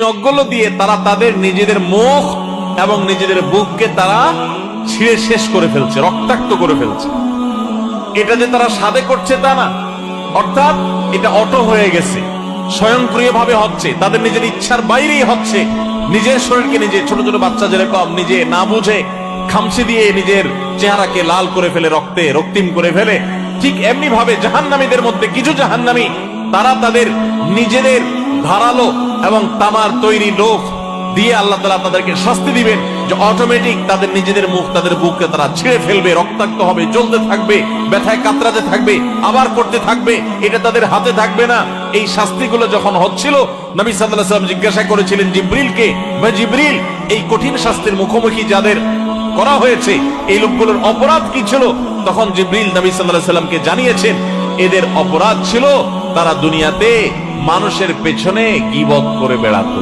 নখগুলো দিয়ে তারা তাদের নিজেদের মুখ এবং নিজেদের বুককে তারা ছিঁড়ে শেষ করে ফেলছে, রক্তাক্ত করে ফেলছে। এটা যে তারা সাধে করছে তা না, অর্থাৎ এটা অটো হয়ে গেছে, স্বয়ংক্রিয়ভাবে হচ্ছে, তাদের নিজের ইচ্ছার বাইরেই হচ্ছে। নিজের শরীরকে নিজে, ছোট ছোট বাচ্চা যেরকম নিজে না বুঝে খামচি দিয়ে নিজের চেহারাকে লাল করে ফেলে, রক্তিম করে ফেলে, ঠিক এমনি ভাবে জাহান্নামীদের মধ্যে কিছু জাহান্নামী তারা তাদের নিজেদের ধারালো এবং তামার তৈরি লোভ দিয়ে আল্লাহ তাআলা তাদেরকে শাস্তি দিবেন, যে অটোমেটিক তাদের নিজেদের মুখ, তাদের বুককে তারা ছিঁড়ে ফেলবে, রক্তাক্ত হবে, জ্বলতে থাকবে, ব্যথায় কাতরাতে থাকবে, আবার করতে থাকবে, এটা তাদের হাতে থাকবে না। এই শাস্তিগুলো যখন হচ্ছিল, নবী সাল্লাল্লাহু আলাইহি ওয়াসাল্লাম জিজ্ঞাসা করেছিলেন জিবরিলকে, বা জিবরিল, এই কঠিন শাস্তির মুখোমুখি যাদের করা হয়েছে এই লোকগুলোর অপরাধ কি ছিল? তখন জিবরিল নবী সাল্লাল্লাহু আলাইহি ওয়াসাল্লামকে জানিয়েছেন, এদের অপরাধ ছিল তারা দুনিয়াতে মানুষের পেছনে গীবত করে বেড়াতো।